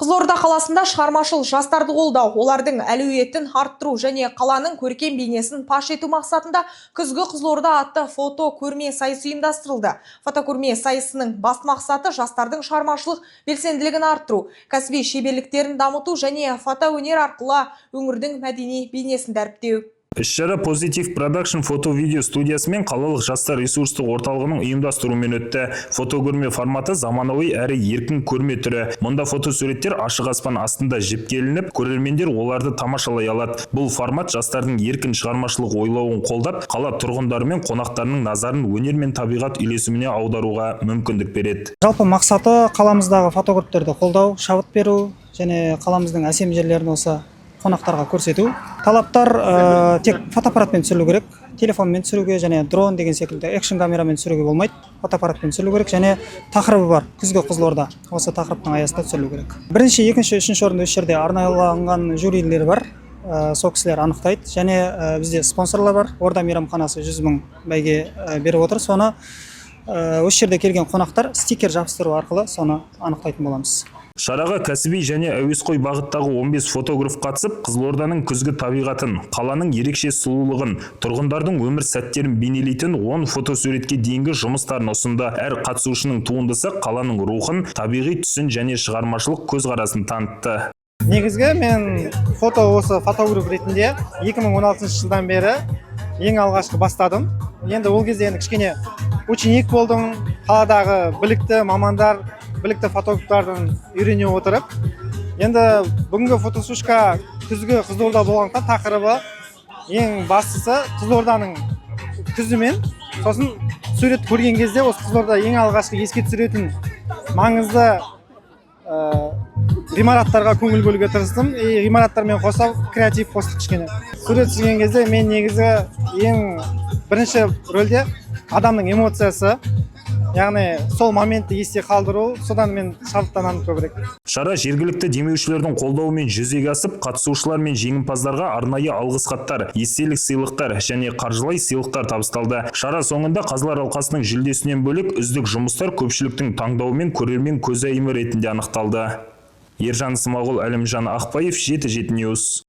Қызылорда қаласында шығармашыл жастарды қолдау, олардың әлеуетін арттыру және қаланың көркем бейнесін паш ету мақсатында күзгі Қызылорда атты фото көрме сайысы ұйымдастырылды. Фотокөрме сайысының басты мақсаты жастардың шығармашылық белсенділігін арттыру, кәсіби шеберліктерін дамыту және фотоөнер арқылы өңірдің мәдени бейнесін дәріптеу. Іс-шара Positive Production фото-видео студиясы мен қалалық жастар ресурстық орталығының ұйымдастыруымен өтті. Фотокөрме форматы заманауи әрі еркін көрме түрі. Мұнда фотосуреттер ашық аспан астында жіпкелініп, көрермендер оларды тамашалай алады. Бұл формат жастардың еркін шығармашылық ойлауын қолдап, қала тұрғындары мен қонақтарының назарын өнер мен табиғат үйлесіміне аударуға мүмкіндік береді. Жалпы мақсаты қаламыздағы фотокөрттерді қолдау, шабыт беру және қаламыздың әсем жерлерін осы қонақтарға көрсету. Талаптар тек фотоаппаратпен түсірілу керек, телефонмен түсіруге және дрон деген секілді экшн камерамен түсіруге болмайды. Фотоаппаратпен түсірілу керек және тақырыбы бар. Күзгі Қызылорда осы тақырыптың аясында түсірілу керек. Бірінші, екінші, үшінші орынды осы жерде арнайыланған жюрилер бар. Сол кісілер анықтайды және бізде спонсорлар бар. Орда мейрамханасы 100 000 бәйге беріп отыр. Соны осы жерде келген қонақтар стикер жабыстыру арқылы соны анықтайтын боламыз. Шараға кәсіби және әуесқой бағыттағы 15 фотограф қатысып, Қызылорданың күзгі табиғатын, қаланың ерекше сұлулығын, тұрғындардың өмір сәттерін бейнелейтін 10 фотосуретке дейінгі жұмыстарын ұсынды. Әр қатысушының туындысы қаланың рухын, табиғи түсін және шығармашылық көзқарасын танытты. Негізгі мен осы фотограф ретінде 2016 жылдан бері ең алғашқы бастадым. Енді ол кезде кішкене ученик болдым, қаладағы білікті мамандар, білікті фотографтардың үйрене отырып. Енді бүгінгі фотосушка күзгі Қызылорда болғандықтан тақырыбы ең бастысы Қызылорданың күзімен. Сосын сурет көрген кезде осы Қызылорда ең алғашқы еске түсіретін маңызды ғимараттарға көңіл бөлуге тырыстым. Ғимараттармен қоса креатив қостық кішкене. Сурет түсірген кезде мен негізі ең бірінші рөлде адамның эмоциясы, яғни сол моментті есте қалдыру, содан мен шабыттанамын көбірек. Шара жергілікті демеушілердің қолдауымен жүзеге асып, қатысушылар мен жеңімпаздарға арнайы алғыс хаттар, естелік сыйлықтар және қаржылай сыйлықтар табысталды. Шара соңында Қазылар алқасының жүлдесінен бөлек үздік жұмыстар көпшіліктің таңдауымен көрермен көзайымы ретінде анықталды. Ержан Смағұл, Әлімжан Ақпаев, 7/7 News.